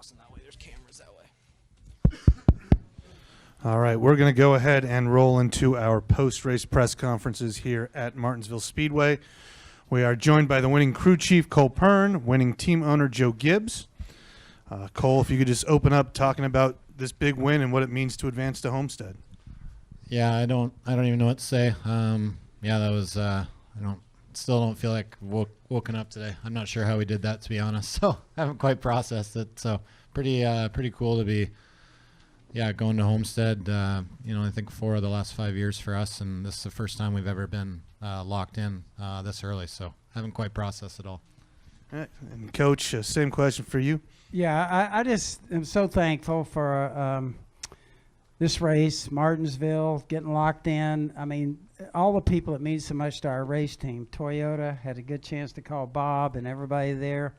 crossing that way. There's cameras that way. All right, we're going to go ahead and roll into our post-race press conferences here at Martinsville Speedway. We are joined by the winning crew chief, Cole Pearn, winning team owner, Joe Gibbs. Cole, if you could just open up talking about this big win and what it means to advance to Homestead. Yeah, I don't even know what to say. Yeah, that was still don't feel like woken up today. I'm not sure how we did that, to be honest. So I haven't quite processed it. So pretty cool to be, going to Homestead. I think 4 of the last 5 years for us, and this is the first time we've ever been locked in this early. So haven't quite processed it all. All right. And Coach, same question for you. Yeah, I just am so thankful for this race, Martinsville, getting locked in. I mean, all the people that mean so much to our race team. Toyota had a good chance to call Bob and everybody there.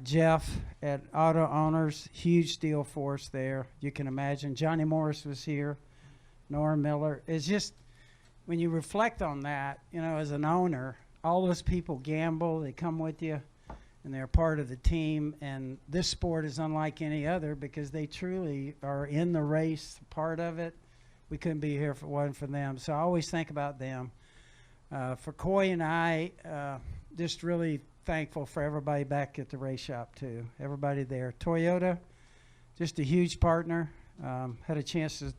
Jeff at Auto Owners, huge deal for us there. You can imagine. Johnny Morris was here. Nora Miller. It's just, when you reflect on that, as an owner, all those people gamble, they come with you, and they're part of the team. And this sport is unlike any other because they truly are in the race, part of it. We couldn't be here if it wasn't for them. So I always think about them. For Coy and I, just really thankful for everybody back at the race shop too. Everybody there. Toyota, just a huge partner. Had a chance to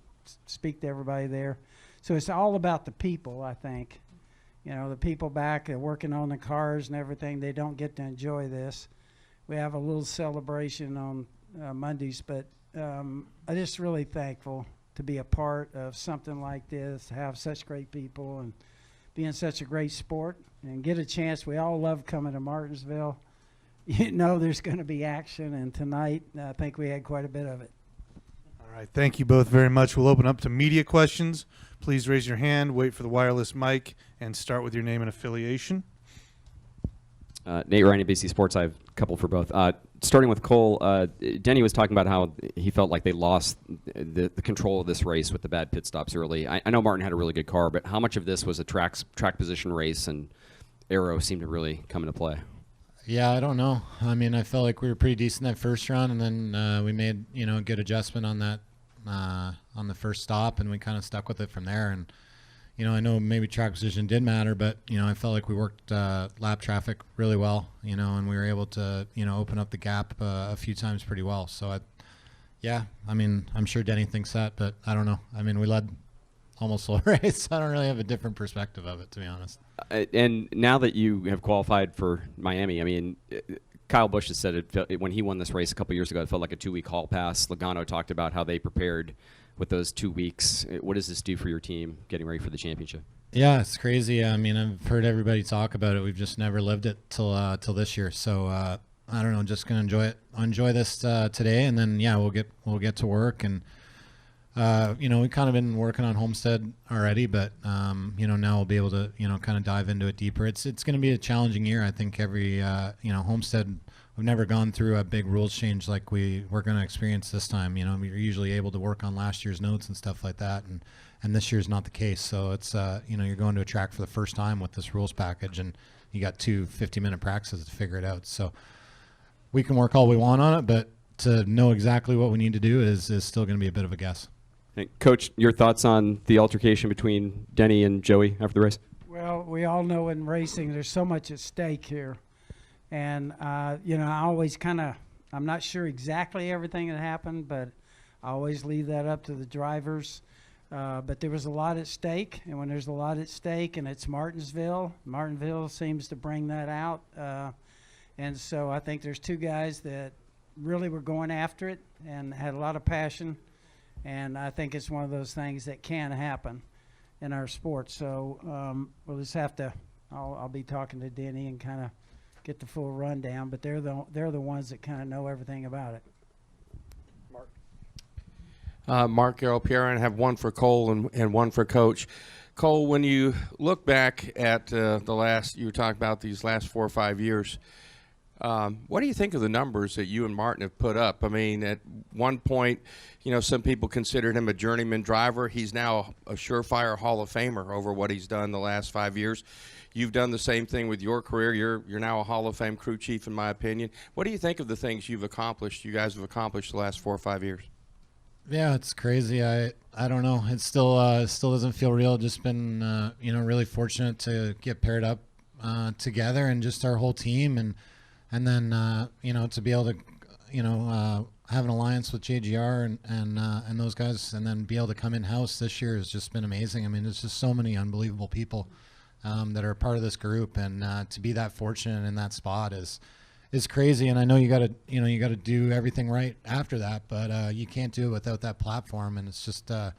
speak to everybody there. So it's all about the people, I think. The people back working on the cars and everything, they don't get to enjoy this. We have a little celebration on Mondays, but I'm just really thankful to be a part of something like this, to have such great people and be in such a great sport and get a chance. We all love coming to Martinsville. There's going to be action, and tonight I think we had quite a bit of it. All right, thank you both very much. We'll open up to media questions. Please raise your hand, wait for the wireless mic, and start with your name and affiliation. Nate Ryan, ABC Sports. I have a couple for both. Starting with Cole, Denny was talking about how he felt like they lost the control of this race with the bad pit stops early. I know Martin had a really good car, but how much of this was a track position race and aero seemed to really come into play? Yeah, I don't know. I mean, I felt like we were pretty decent that first run, and then we made a good adjustment on that on the first stop, and we kind of stuck with it from there. And I know maybe track position did matter, but I felt like we worked lap traffic really well, and we were able to open up the gap a few times pretty well. So I mean, I'm sure Denny thinks that, but I don't know. I mean, we led almost the whole race. I don't really have a different perspective of it, to be honest. And now that you have qualified for Miami, I mean, Kyle Busch has said when he won this race a couple years ago, it felt like a 2-week hall pass. Logano talked about how they prepared with those 2 weeks. What does this do for your team getting ready for the championship? Yeah, it's crazy. I mean, I've heard everybody talk about it. We've just never lived it till this year. So I don't know, just gonna enjoy this today, and then we'll get to work. And we've kind of been working on Homestead already, but now we'll be able to kind of dive into it deeper. It's going to be a challenging year. I think every Homestead, we've never gone through a big rules change like we're going to experience this time. We're usually able to work on last year's notes and stuff like that, and this year's not the case. So it's you're going to a track for the first time with this rules package, and you got 2 50-minute practices to figure it out. So we can work all we want on it, but to know exactly what we need to do is still going to be a bit of a guess. Hey, Coach, your thoughts on the altercation between Denny and Joey after the race? Well, we all know in racing there's so much at stake here. And, I always I'm not sure exactly everything that happened, but I always leave that up to the drivers. But there was a lot at stake, and when there's a lot at stake and it's Martinsville seems to bring that out. And so I think there's 2 guys that really were going after it and had a lot of passion. And I think it's one of those things that can happen in our sport. So we'll just have to. I'll be talking to Denny and kind of get the full rundown. But they're the ones that kind of know everything about it. Mark Garrell Pearn. I have one for Cole and one for Coach. Cole, when you look back at you were talking about these last 4 or 5 years. What do you think of the numbers that you and Martin have put up? I mean, at one point, some people considered him a journeyman driver. He's now a surefire Hall of Famer over what he's done the last 5 years. You've done the same thing with your career. You're now a Hall of Fame crew chief, in my opinion. What do you think of the things you guys have accomplished the last 4 or 5 years? Yeah, it's crazy. I don't know. It still doesn't feel real. Just been really fortunate to get paired up together, and just our whole team, and then to be able to have an alliance with JGR and those guys, and then be able to come in house this year has just been amazing. I mean, there's just so many unbelievable people that are part of this group, and to be that fortunate in that spot is crazy. And I know you got to do everything right after that, but you can't do it without that platform. And it's just I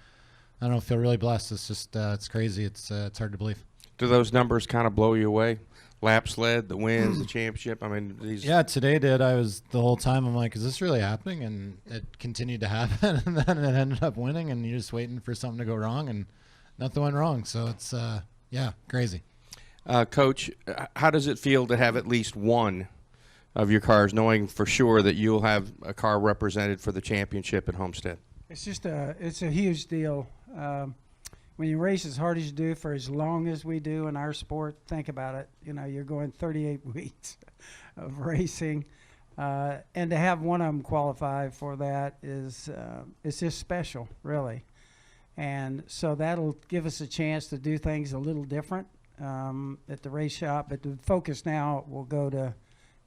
don't know, feel really blessed. It's just it's crazy. It's hard to believe. Do those numbers kind of blow you away? Laps led, the wins, the championship. I mean, yeah, today did. I was the whole time. I'm like, is this really happening? And it continued to happen, and then it ended up winning. And you're just waiting for something to go wrong, and nothing went wrong. So it's crazy. Coach, how does it feel to have at least one of your cars, knowing for sure that you'll have a car represented for the championship at Homestead? It's a huge deal. When you race as hard as you do for as long as we do in our sport, think about it. You're going 38 weeks of racing, and to have one of them qualify for that is it's just special, really. And so that'll give us a chance to do things a little different at the race shop. But the focus now will go to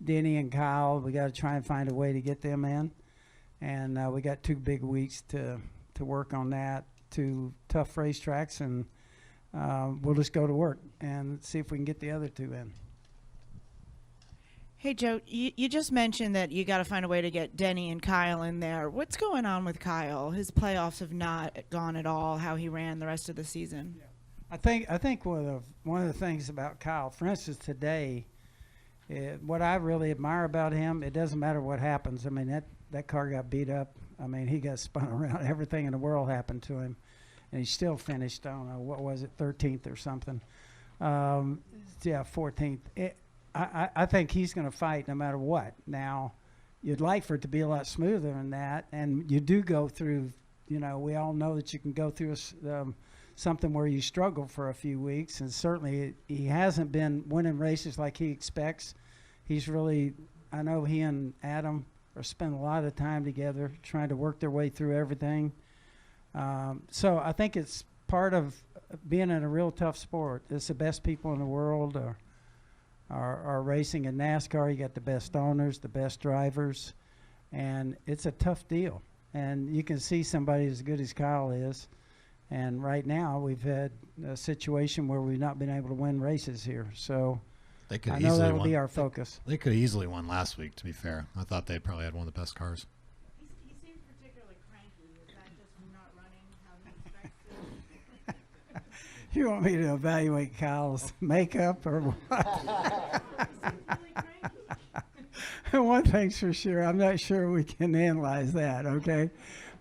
Denny and Kyle. We got to try and find a way to get them in, and we got 2 big weeks to work on that. 2 tough racetracks, and we'll just go to work and see if we can get the other 2 in. Hey, Joe, you just mentioned that you got to find a way to get Denny and Kyle in there. What's going on with Kyle? His playoffs have not gone at all, how he ran the rest of the season. Yeah. I think one of the things about Kyle, for instance, today, what I really admire about him, it doesn't matter what happens. I mean, that car got beat up. I mean, he got spun around. Everything in the world happened to him, and he still finished, I don't know, what was it, 13th or something. 14th. I think he's going to fight no matter what. Now, you'd like for it to be a lot smoother than that, and you do go through, we all know that you can go through something where you struggle for a few weeks, and certainly he hasn't been winning races like he expects. He's really, I know he and Adam or spend a lot of time together trying to work their way through everything. So I think it's part of being in a real tough sport. It's the best people in the world are racing in NASCAR. You got the best owners, the best drivers, and it's a tough deal. And you can see somebody as good as Kyle is. And right now we've had a situation where we've not been able to win races here. So I know that'll be our focus. They could have easily won last week, to be fair. I thought they probably had one of the best cars. He seems particularly cranky. Is that just not running how he expects to? You want me to evaluate Kyle's makeup or what? One thing's for sure, I'm not sure we can analyze that, okay?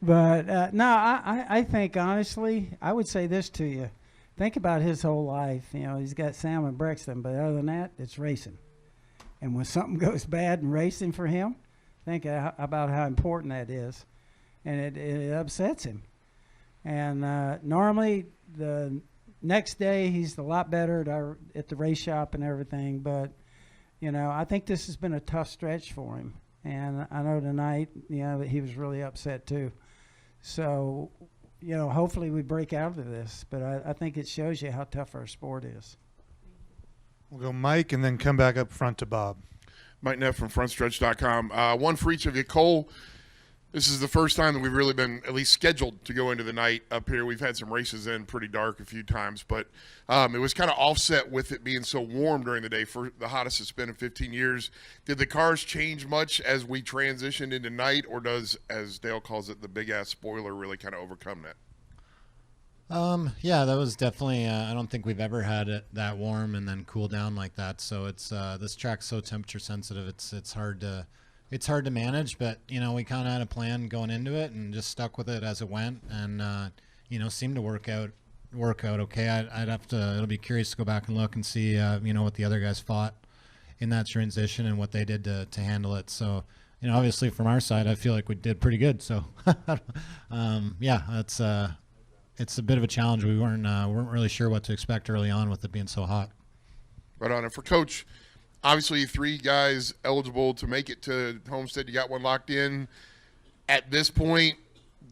But no, I think honestly, I would say this to you. Think about his whole life. He's got Sam and Brexton, but other than that, it's racing. And when something goes bad in racing for him, think about how important that is. And it upsets him. And normally the next day he's a lot better at the race shop and everything. But, I think this has been a tough stretch for him. And I know tonight, he was really upset too. So, hopefully we break out of this, but I think it shows you how tough our sport is. We'll go Mike and then come back up front to Bob. Mike Neff from frontstretch.com. One for each of you. Cole, this is the first time that we've really been at least scheduled to go into the night up here. We've had some races in pretty dark a few times, but it was kind of offset with it being so warm during the day, for the hottest it's been in 15 years. Did the cars change much as we transitioned into night, or does, as Dale calls it, the big-ass spoiler really kind of overcome that? Yeah, that was definitely, I don't think we've ever had it that warm and then cool down like that. So it's, this track's so temperature sensitive. It's hard to manage, but we kind of had a plan going into it and just stuck with it as it went, and seemed to work out okay. I'd have to, it'll be curious to go back and look and see, what the other guys fought in that transition and what they did to handle it. So, obviously from our side, I feel like we did pretty good. So, it's a bit of a challenge. We weren't really sure what to expect early on with it being so hot. Right on. And for Coach, obviously 3 guys eligible to make it to Homestead. You got one locked in. At this point,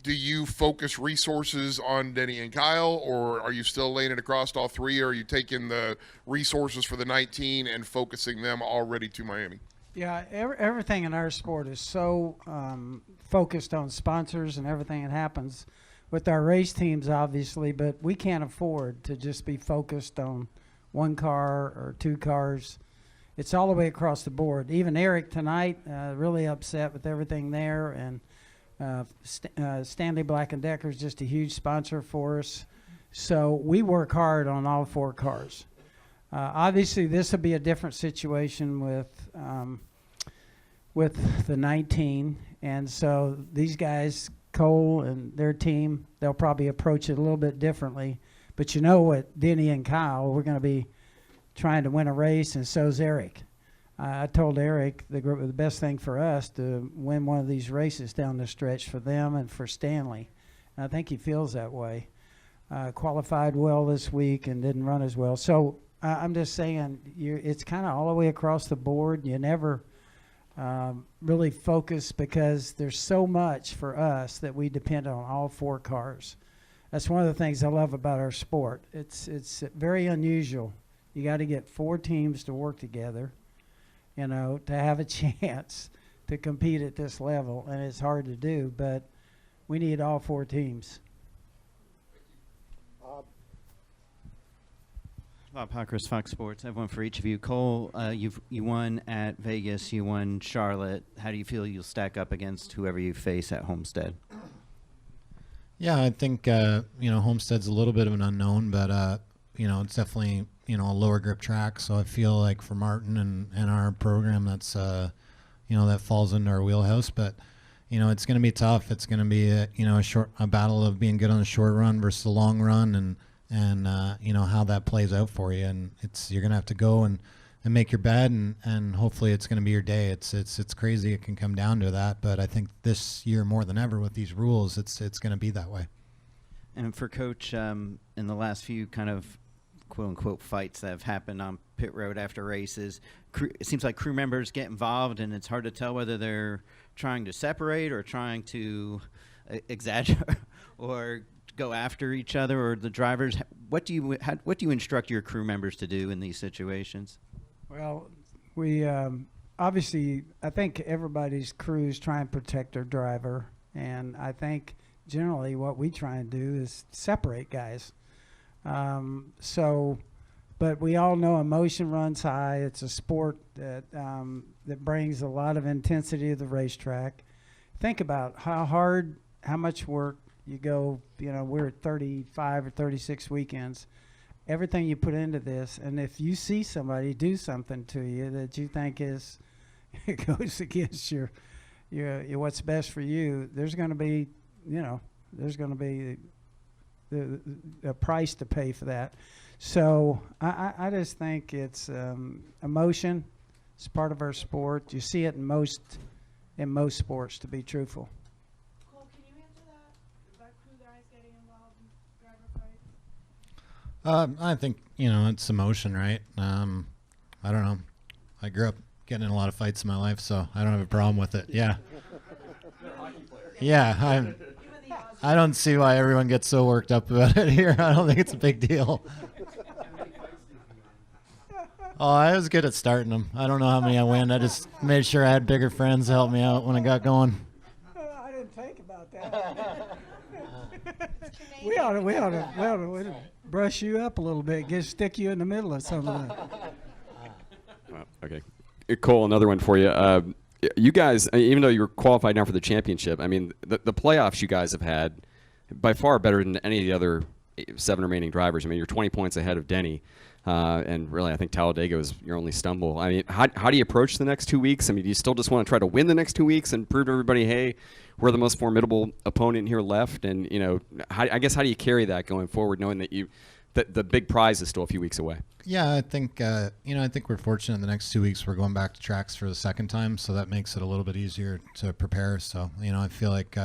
do you focus resources on Denny and Kyle, or are you still laying it across all 3? Or are you taking the resources for the 19 and focusing them already to Miami? Yeah, everything in our sport is so focused on sponsors and everything that happens with our race teams, obviously, but we can't afford to just be focused on one car or 2 cars. It's all the way across the board. Even Eric tonight, really upset with everything there, and Stanley Black & Decker is just a huge sponsor for us. So we work hard on all 4 cars. Obviously, this will be a different situation with the 19, and so these guys, Cole and their team, they'll probably approach it a little bit differently. But what, Denny and Kyle, we're going to be trying to win a race, and so's Eric. I told Eric the best thing for us to win one of these races down the stretch for them and for Stanley. And I think he feels that way. Qualified well this week and didn't run as well. So I'm just saying, it's kind of all the way across the board. You never really focus because there's so much for us that we depend on all 4 cars. That's one of the things I love about our sport. It's very unusual. You got to get 4 teams to work together, to have a chance to compete at this level, and it's hard to do, but we need all 4 teams. Bob Hawkers, Fox Sports. I have one for each of you. Cole, you won at Vegas, you won Charlotte. How do you feel you'll stack up against whoever you face at Homestead? Yeah, I think Homestead's a little bit of an unknown, but it's definitely a lower grip track. So I feel like for Martin and our program, that's that falls into our wheelhouse. But it's going to be tough. It's going to be a battle of being good on the short run versus the long run, and how that plays out for you. And you're going to have to go and make your bed, and hopefully it's going to be your day. It's crazy. It can come down to that, but I think this year more than ever with these rules, it's going to be that way. And for Coach, in the last few kind of quote-unquote fights that have happened on pit road after races, it seems like crew members get involved, and it's hard to tell whether they're trying to separate or trying to exaggerate or go after each other, or the drivers. What do you instruct your crew members to do in these situations? Well, we obviously, I think everybody's crews try and protect their driver, and I think generally what we try and do is separate guys. But we all know emotion runs high. It's a sport that brings a lot of intensity to the racetrack. Think about how much work you go. We're at 35 or 36 weekends. Everything you put into this, and if you see somebody do something to you that you think goes against your what's best for you, there's going to be a price to pay for that. So I just think it's emotion. It's part of our sport. You see it in most sports, to be truthful. Cole, can you answer that? About crew guys getting involved in driver fights? I think it's emotion, right? I don't know. I grew up getting in a lot of fights in my life, so I don't have a problem with it. Yeah. Yeah, I don't see why everyone gets so worked up about it here. I don't think it's a big deal. Oh, I was good at starting them. I don't know how many I win. I just made sure I had bigger friends to help me out when I got going. I didn't think about that. we ought to brush you up a little bit, stick you in the middle of some of that. Okay. Cole, another one for you. You guys, even though you're qualified now for the championship, I mean, the playoffs you guys have had by far better than any of the other 7 remaining drivers. I mean, you're 20 points ahead of Denny. And really, I think Talladega was your only stumble. I mean, how do you approach the next 2 weeks? I mean, do you still just want to try to win the next 2 weeks and prove to everybody, hey, we're the most formidable opponent here left? And, how do you carry that going forward, knowing that you the big prize is still a few weeks away. Yeah, I think I think we're fortunate. The next 2 weeks we're going back to tracks for the second time, so that makes it a little bit easier to prepare. So I feel like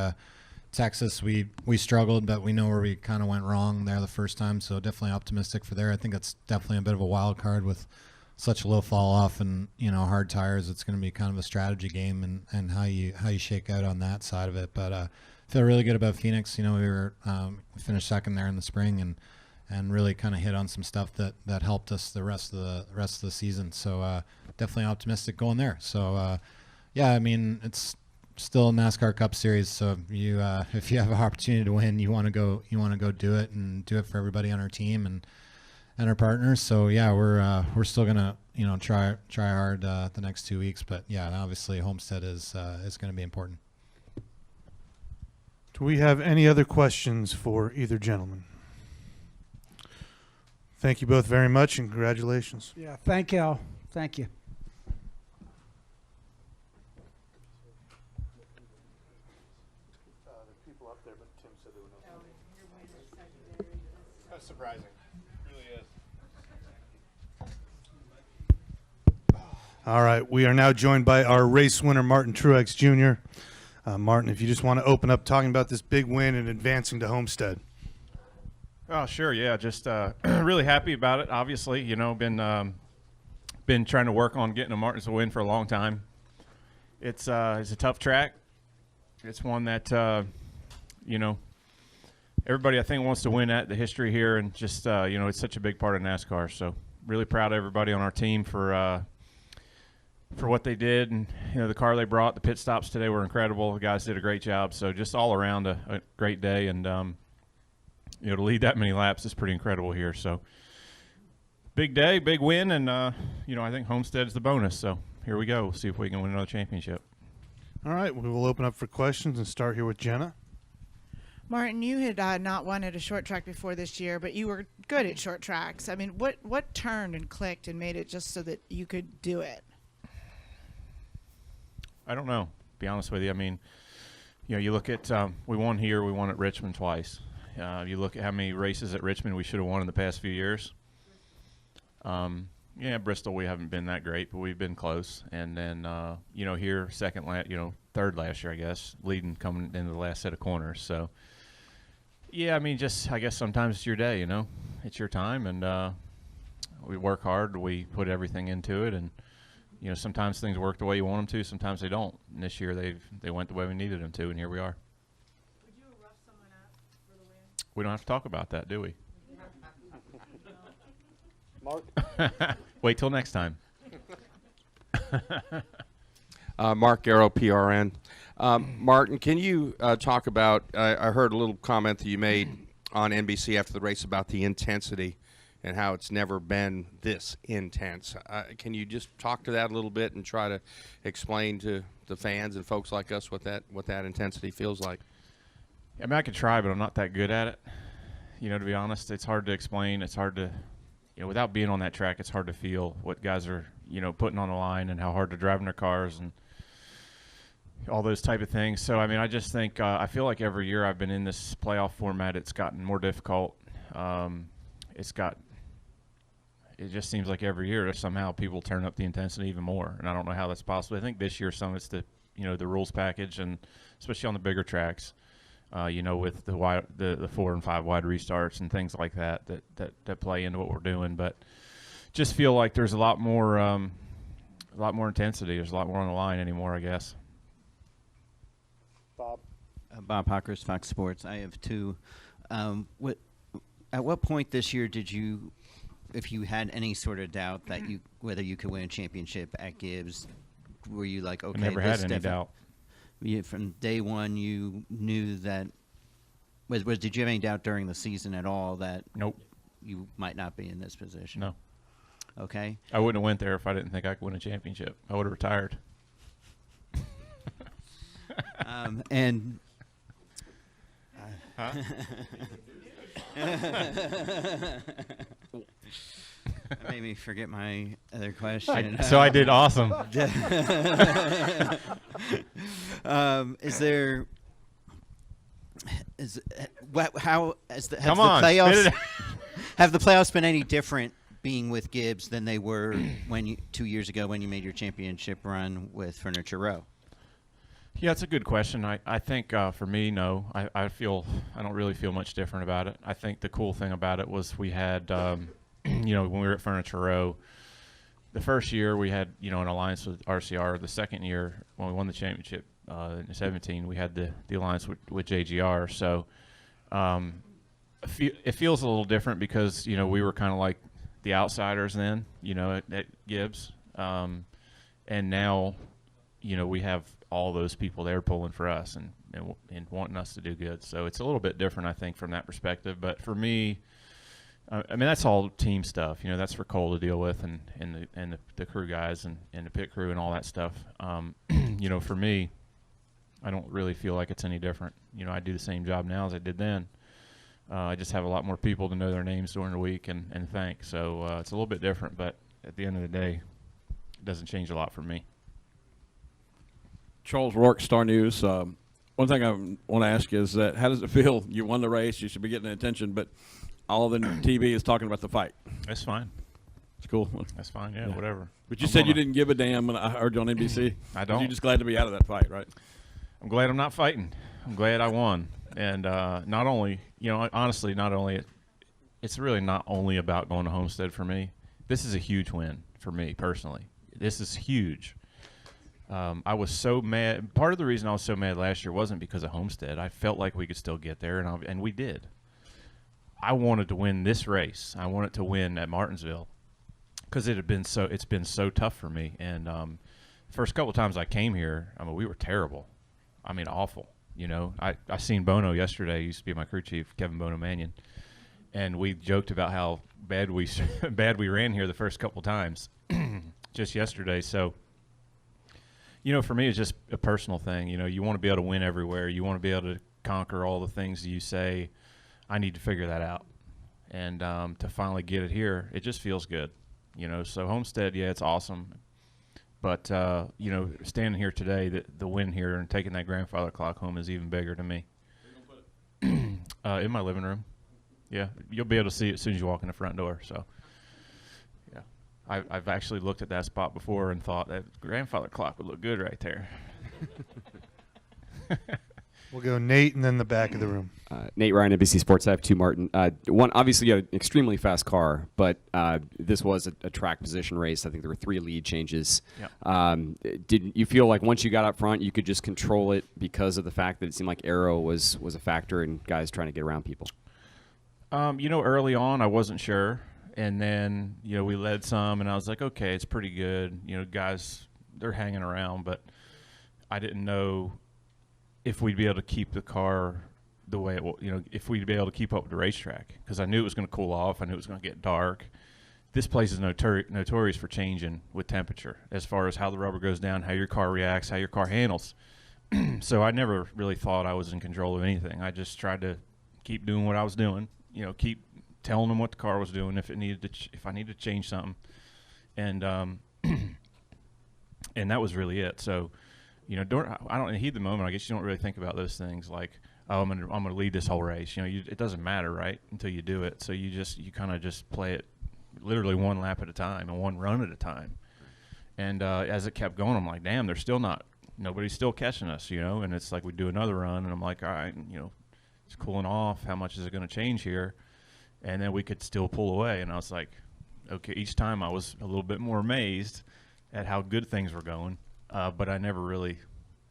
Texas we struggled, but we know where we kind of went wrong there the first time. So definitely optimistic for there. I think it's definitely a bit of a wild card with such a low fall off and hard tires. It's going to be kind of a strategy game and how you shake out on that side of it. But feel really good about Phoenix. We were we finished second there in the spring and really kind of hit on some stuff that helped us the rest of the season. So definitely optimistic going there. So yeah, I mean it's still a NASCAR Cup Series. So if you have an opportunity to win, you want to go do it and do it for everybody on our team and our partners. So yeah, we're still gonna try hard the next 2 weeks. But yeah, obviously Homestead is going to be important. Do we have any other questions for either gentleman? Thank you both very much and congratulations. Yeah, thank y'all. Thank you. That's surprising. It really is. All right, we are now joined by our race winner, Martin Truex Jr. Martin, if you just want to open up talking about this big win and advancing to Homestead. Oh, sure, yeah, just really happy about it. Obviously, been trying to work on getting a Martinsville win for a long time. It's a tough track. It's one that everybody I think wants to win at. The history here, and just it's such a big part of NASCAR. So really proud of everybody on our team for what they did, and the car they brought. The pit stops today were incredible. The guys did a great job. So just all around a great day, and to lead that many laps is pretty incredible here. So big day, big win, and I think Homestead's the bonus. So here we go. We'll see if we can win another championship. All right, we will open up for questions and start here with Jenna. Martin, you had not won at a short track before this year, but you were good at short tracks. I mean, what turned and clicked and made it just so that you could do it? I don't know, to be honest with you. I mean, you look at we won here, we won at Richmond twice. You look at how many races at Richmond we should have won in the past few years. Bristol we haven't been that great, but we've been close. And then here third last year, I guess, leading coming into the last set of corners. So yeah, I mean, I guess sometimes it's your day. It's your time, and we work hard. We put everything into it, and sometimes things work the way you want them to. Sometimes they don't. And this year they went the way we needed them to, and here we are. Would you have roughed someone up for the win? We don't have to talk about that, do we? Mark? Wait till next time. Mark Garrow, PRN. Martin, can you talk about, I heard a little comment that you made on NBC after the race about the intensity and how it's never been this intense. Can you just talk to that a little bit and try to explain to the fans and folks like us what that intensity feels like? I mean, I could try, but I'm not that good at it. To be honest, it's hard to explain. It's hard to, without being on that track, it's hard to feel what guys are, putting on the line and how hard they're driving their cars and all those type of things. So, I mean, I just think I feel like every year I've been in this playoff format, it's gotten more difficult. It just seems like every year somehow people turn up the intensity even more, and I don't know how that's possible. I think this year some of it's the rules package, and especially on the bigger tracks, with the 4 and 5 wide restarts and things like that play into what we're doing. But just feel like there's a lot more intensity. There's a lot more on the line anymore, I guess. Bob. Bob Hockers, Fox Sports. I have two. At what point this year did you, if you had any sort of doubt that whether you could win a championship at Gibbs, were you like, okay, I never had any doubt. From day one, you knew that. Did you have any doubt during the season at all that? Nope. You might not be in this position? No. Okay. I wouldn't have went there if I didn't think I could win a championship. I would have retired. And. Huh? That made me forget my other question. So I did awesome. How has the Come on, playoffs? spit it Have the playoffs been any different being with Gibbs than they were 2 years ago when you made your championship run with Furniture Row? Yeah, it's a good question. I think for me, no. I don't really feel much different about it. I think the cool thing about it was we had, when we were at Furniture Row, the first year we had, an alliance with RCR. The second year when we won the championship in 17, we had the alliance with JGR. So it feels a little different because, we were kind of like the outsiders then, at Gibbs. And now, we have all those people there pulling for us and wanting us to do good. So it's a little bit different, I think, from that perspective. But for me, that's all team stuff. That's for Cole to deal with and the crew guys and the pit crew and all that stuff. For me, I don't really feel like it's any different. I do the same job now as I did then. I just have a lot more people to know their names during the week and thank. So it's a little bit different, but at the end of the day, it doesn't change a lot for me. Charles Rourke, Star News. One thing I want to ask you is that how does it feel? You won the race. You should be getting attention, but all of the TV is talking about the fight. That's fine. It's cool. That's fine. Yeah, whatever. But you said you didn't give a damn when I heard you on NBC. I don't. You're just glad to be out of that fight, right? I'm glad I'm not fighting. I'm glad I won. And not only, honestly, it's really not only about going to Homestead for me. This is a huge win for me personally. This is huge. I was so mad. Part of the reason I was so mad last year wasn't because of Homestead. I felt like we could still get there, and we did. I wanted to win this race. I wanted to win at Martinsville because it's been so tough for me. And first couple of times I came here, we were terrible. Awful. I seen Bono yesterday. He used to be my crew chief, Kevin Bono Mannion, and we joked about how bad we ran here the first couple times just yesterday. So. For me, it's just a personal thing. You want to be able to win everywhere. You want to be able to conquer all the things you say. I need to figure that out. And to finally get it here, it just feels good. So Homestead, yeah, it's awesome. But, standing here today, the win here and taking that grandfather clock home is even bigger to me. In my living room. Yeah, you'll be able to see it as soon as you walk in the front door. So. I've actually looked at that spot before and thought that grandfather clock would look good right there. We'll go Nate and then the back of the room. Nate Ryan, NBC Sports. I have two, Martin. One, obviously, you had an extremely fast car, but this was a track position race. I think there were 3 lead changes. Yep. Did you feel like once you got up front, you could just control it because of the fact that it seemed like aero was a factor in guys trying to get around people? Early on, I wasn't sure. And then, we led some, and I was like, okay, it's pretty good. Guys, they're hanging around, but I didn't know if we'd be able to keep the car the way it if we'd be able to keep up with the racetrack, because I knew it was going to cool off. I knew it was going to get dark. This place is notorious for changing with temperature as far as how the rubber goes down, how your car reacts, how your car handles. So I never really thought I was in control of anything. I just tried to keep doing what I was doing, keep telling them what the car was doing if I needed to change something, and and that was really it. So, I don't heed the moment. I guess you don't really think about those things like, oh, I'm gonna lead this whole race. It doesn't matter, right, until you do it. So you kind of just play it, literally one lap at a time and one run at a time. And as it kept going, I'm like, damn, they're still nobody's still catching us, And it's like we do another run, and I'm like, all right, it's cooling off. How much is it going to change here? And then we could still pull away. And I was like, okay, each time I was a little bit more amazed at how good things were going. But I never really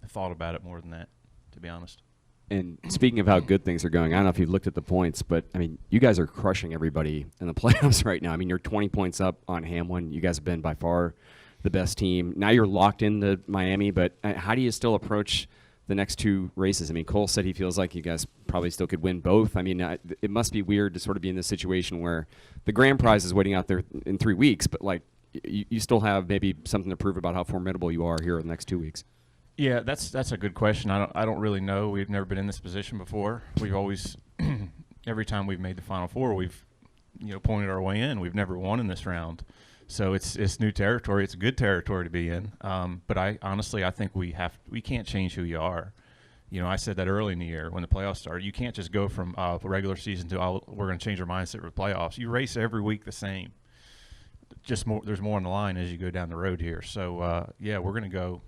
thought about it more than that, to be honest. And speaking of how good things are going, I don't know if you've looked at the points, but, you guys are crushing everybody in the playoffs right now. You're 20 points up on Hamlin. You guys have been by far the best team. Now you're locked into Miami, but how do you still approach the next 2 races? Cole said he feels like you guys probably still could win both. It must be weird to sort of be in this situation where the grand prize is waiting out there in 3 weeks, but you still have maybe something to prove about how formidable you are here in the next 2 weeks. Yeah, that's a good question. I don't really know. We've never been in this position before. We've always, every time we've made the Final Four, we've pointed our way in. We've never won in this round. So it's new territory. It's good territory to be in. But I honestly think we can't change who you are. You know, I said that early in the year when the playoffs started. You can't just go from regular season to we're going to change our mindset for playoffs. You race every week the same. Just more, there's more on the line as you go down the road here. So yeah, we're going to go.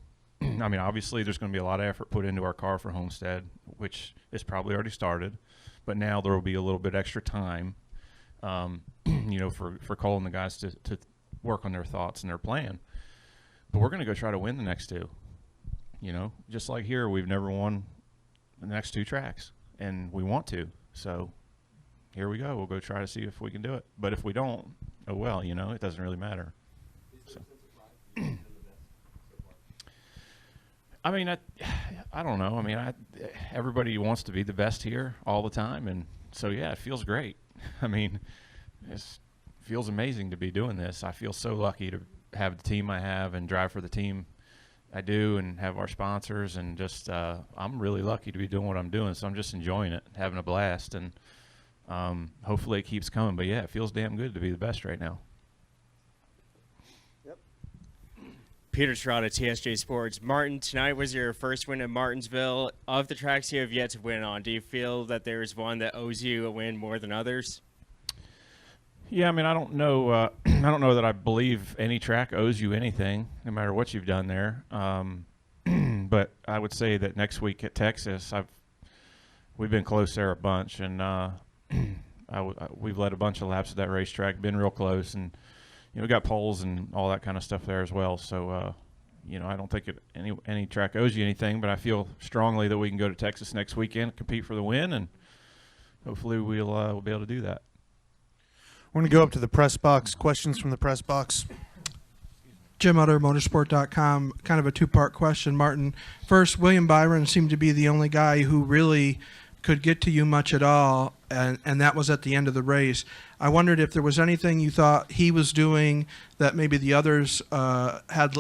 I mean, obviously, there's going to be a lot of effort put into our car for Homestead, which is probably already started. But now there will be a little bit extra time, you know, for Cole and the guys to work on their thoughts and their plan. But we're going to go try to win the next two. You know, just like here, we've never won the next two tracks, and we want to. So here we go. We'll go try to see if we can do it. But if we don't, oh well, you know, it doesn't really matter. So. I mean, I don't know. I mean, everybody wants to be the best here all the time, and so yeah, it feels great. I mean, it feels amazing to be doing this. I feel so lucky to have the team I have and drive for the team I do and have our sponsors, and just I'm really lucky to be doing what I'm doing, so I'm just enjoying it, having a blast, and hopefully it keeps coming. But yeah, it feels damn good to be the best right now. Peter Strada, TSJ Sports. Martin, tonight was your first win in Martinsville. Of the tracks you have yet to win on, do you feel that there is one that owes you a win more than others? Yeah, I mean, I don't know. I don't know that I believe any track owes you anything, no matter what you've done there. But I would say that next week at Texas, we've been close there a bunch, and we've led a bunch of laps at that racetrack, been real close, and you know, we got poles and all that kind of stuff there as well. So, you know, I don't think any track owes you anything, but I feel strongly that we can go to Texas next weekend, compete for the win, and hopefully we'll be able to do that. We're going to go up to the press box. Questions from the press box. Jim Utter, motorsport.com. Kind of a two-part question, Martin. First, William Byron seemed to be the only guy who really could get to you much at all, and that was at the end of the race. I wondered if there was anything you thought he was doing that maybe the others had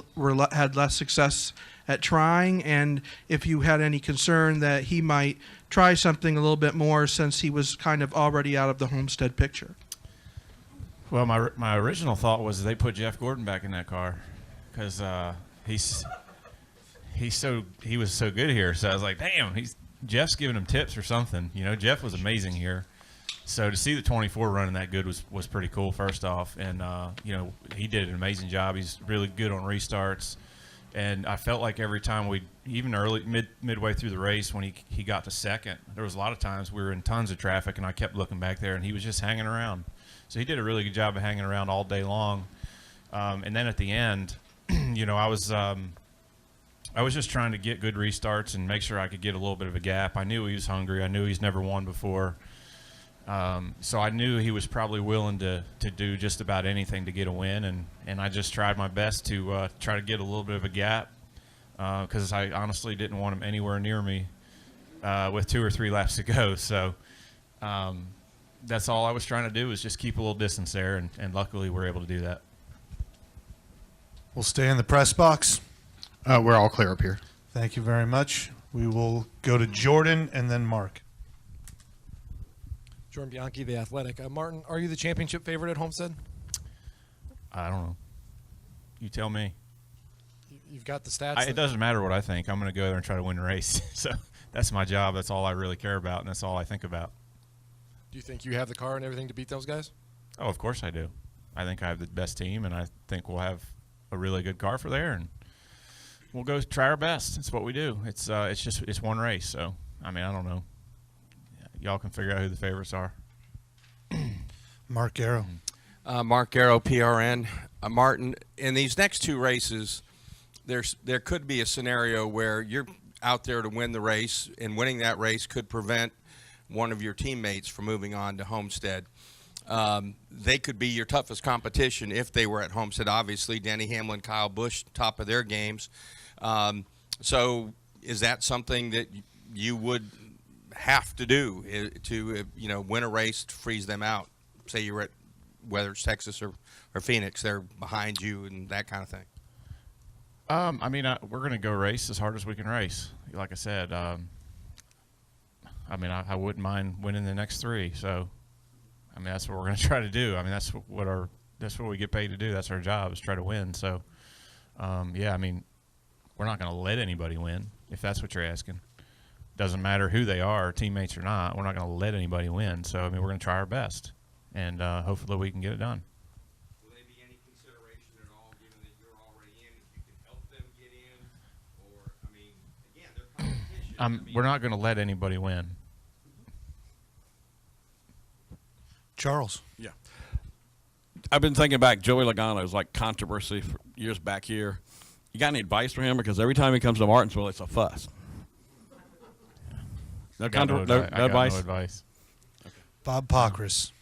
less success at trying, and if you had any concern that he might try something a little bit more since he was kind of already out of the Homestead picture. Well, my original thought was they put Jeff Gordon back in that car because he was so good here. So I was like, damn, Jeff's giving him tips or something. You know, Jeff was amazing here. So to see the 24 running that good was pretty cool, first off. And, you know, he did an amazing job. He's really good on restarts. And I felt like every time even midway through the race when he got to second, there was a lot of times we were in tons of traffic, and I kept looking back there, and he was just hanging around. So he did a really good job of hanging around all day long. And then at the end, you know, I was just trying to get good restarts and make sure I could get a little bit of a gap. I knew he was hungry. I knew he's never won before. So I knew he was probably willing to do just about anything to get a win. And I just tried my best to try to get a little bit of a gap because I honestly didn't want him anywhere near me with 2 or 3 laps to go. So that's all I was trying to do, was just keep a little distance there. And luckily we're able to do that. We'll stay in the press box. We're all clear up here. Thank you very much. We will go to Jordan and then Mark. Jordan Bianchi, The Athletic. Martin, are you the championship favorite at Homestead? I don't know. You tell me. You've got the stats. It doesn't matter what I think. I'm going to go there and try to win the race. So that's my job. That's all I really care about, and that's all I think about. Do you think you have the car and everything to beat those guys? Oh, of course I do. I think I have the best team, and I think we'll have a really good car for there, and we'll go try our best. It's what we do. It's one race. So, I mean, I don't know. Y'all can figure out who the favorites are. Mark Garrow. Mark Garrow, PRN. Martin, in these next 2 races, there could be a scenario where you're out there to win the race, and winning that race could prevent one of your teammates from moving on to Homestead. They could be your toughest competition if they were at Homestead. Obviously, Denny Hamlin, Kyle Busch, top of their games. So is that something that you would have to do to win a race to freeze them out? Say you're at, whether it's Texas or Phoenix, they're behind you and that kind of thing. I mean, we're going to go race as hard as we can race. Like I said, I mean, I wouldn't mind winning the next 3. So, I mean, that's what we're going to try to do. I mean, that's what we get paid to do. That's our job, is try to win. So, yeah, I mean, we're not going to let anybody win, if that's what you're asking. doesn't matter who they are, teammates or not. We're not going to let anybody win. So, I mean, we're going to try our best, and hopefully we can get it done. Will there be any consideration at all, given that you're already in, if you can help them get in? Or, I mean, again, they're competition. We're not going to let anybody win. Charles. Yeah. I've been thinking back, Joey Logano's like controversy for years back here. You got any advice for him? Because every time he comes to Martinsville, it's a fuss. No, I got no advice? No advice. Bob Pockris.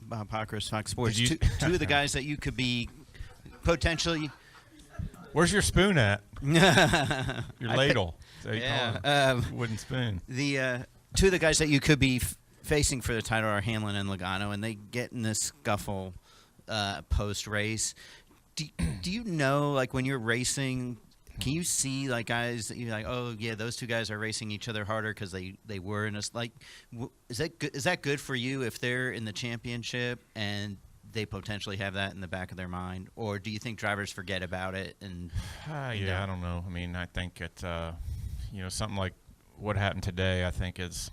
Bob Pockris, Fox Sports. Did you- Two of the guys that you could be potentially. Where's your spoon at? Your ladle. So you Yeah, call it wooden spoon. The two of the guys that you could be facing for the title are Hamlin and Logano, and they get in this scuffle post race. Do you know, like, when you're racing, can you see like guys that you're like, oh yeah, those two guys are racing each other harder because they were in a like, is that good for you if they're in the championship and they potentially have that in the back of their mind, or do you think drivers forget about it and? Yeah, I don't know. I mean, I think it, something like what happened today, I think is,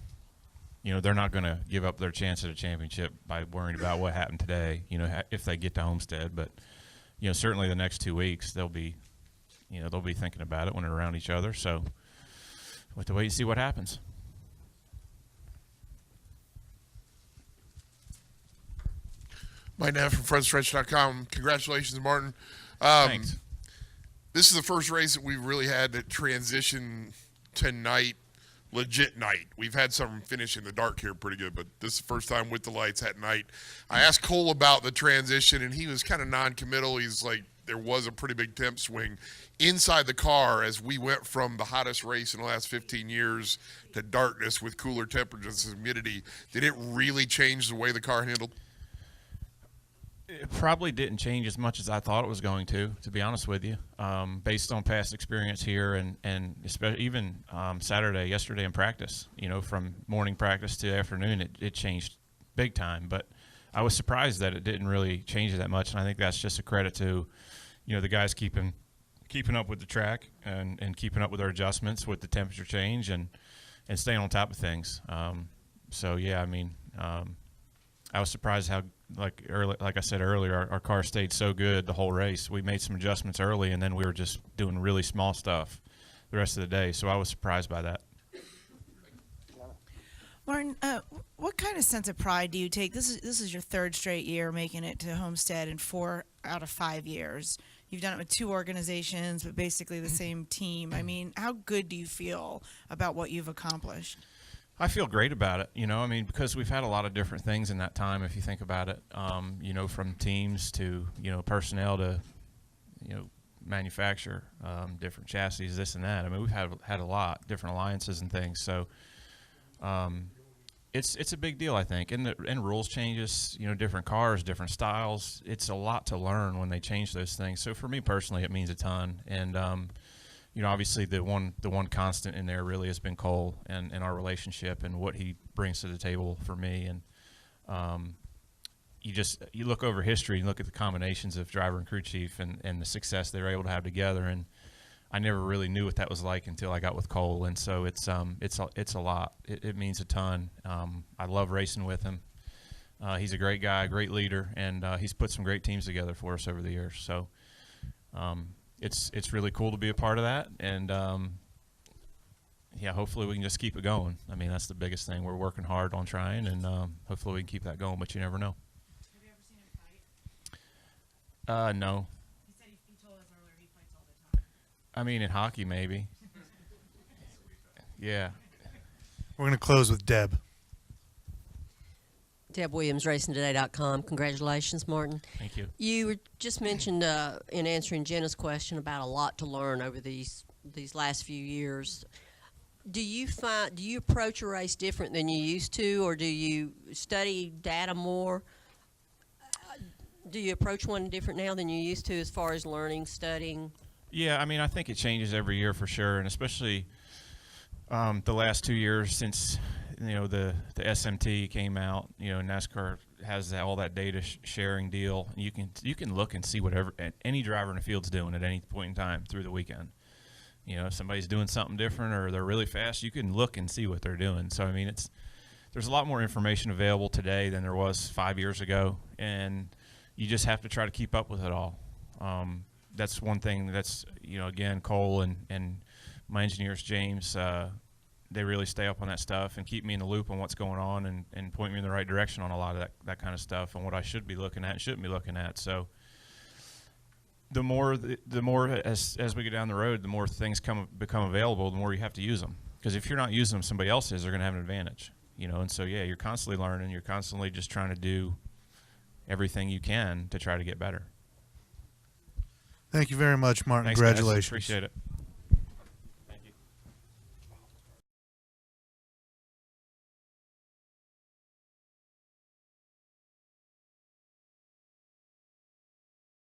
they're not going to give up their chance at a championship by worrying about what happened today, if they get to Homestead. But, certainly the next 2 weeks they'll be thinking about it when they're around each other. So we'll have to wait and see what happens. Mike Neff from frontstretch.com. Congratulations, Martin. Thanks. This is the first race that we've really had to transition to night, legit night. We've had some finish in the dark here pretty good, but this is the first time with the lights at night. I asked Cole about the transition, and he was kind of non-committal. He's like, there was a pretty big temp swing inside the car as we went from the hottest race in the last 15 years to darkness with cooler temperatures and humidity. Did it really change the way the car handled? It probably didn't change as much as I thought it was going to be honest with you, based on past experience here and especially even yesterday in practice, from morning practice to afternoon, it changed big time. But I was surprised that it didn't really change it that much, and I think that's just a credit to, the guys keeping up with the track and keeping up with their adjustments with the temperature change and staying on top of things. So, yeah, I mean, I was surprised how, like I said earlier, our car stayed so good the whole race. We made some adjustments early, and then we were just doing really small stuff the rest of the day. So I was surprised by that. Martin, what kind of sense of pride do you take? This is your third straight year making it to Homestead in 4 out of 5 years. You've done it with 2 organizations, but basically the same team. I mean, how good do you feel about what you've accomplished? I feel great about it, because we've had a lot of different things in that time, if you think about it, from teams to, personnel to, manufacture, different chassis, this and that. I mean, we've had a lot, different alliances and things. So it's a big deal, I think. And rules changes, different cars, different styles. It's a lot to learn when they change those things. So for me personally, it means a ton. And, obviously the one constant in there really has been Cole and our relationship and what he brings to the table for me. And you look over history and look at the combinations of driver and crew chief and the success they were able to have together. And I never really knew what that was like until I got with Cole. And so it's a lot. It means a ton. I love racing with him. He's a great guy, great leader, and he's put some great teams together for us over the years. So, it's really cool to be a part of that, and hopefully we can just keep it going. I mean, that's the biggest thing. We're working hard on trying, and hopefully we can keep that going. But you never know. Have you ever seen him fight? No. He said he told us earlier he fights all the time. I mean, in hockey maybe. Yeah. We're going to close with Deb. Deb Williams, RacingToday.com. Congratulations, Martin. Thank you. You were just mentioned in answering Jenna's question about a lot to learn over these last few years. Do you approach a race different than you used to, or do you study data more? Do you approach one different now than you used to as far as learning, studying? Yeah, I mean, I think it changes every year for sure, and especially the last 2 years since the SMT came out. NASCAR has all that data sharing deal. You can look and see whatever any driver in the field's doing at any point in time through the weekend. You know, if somebody's doing something different or they're really fast, you can look and see what they're doing. So, I mean, there's a lot more information available today than there was 5 years ago, and you just have to try to keep up with it all. That's one thing that's, you know, again, Cole and my engineers, James, they really stay up on that stuff and keep me in the loop on what's going on and point me in the right direction on a lot of that kind of stuff and what I should be looking at and shouldn't be looking at. So the more as we go down the road, the more things become available, the more you have to use them. Because if you're not using them, somebody else is. They're going to have an advantage, you know. And so, yeah, you're constantly learning. You're constantly just trying to do everything you can to try to get better. Thank you very much, Martin. Thanks, guys. Congratulations. Appreciate it.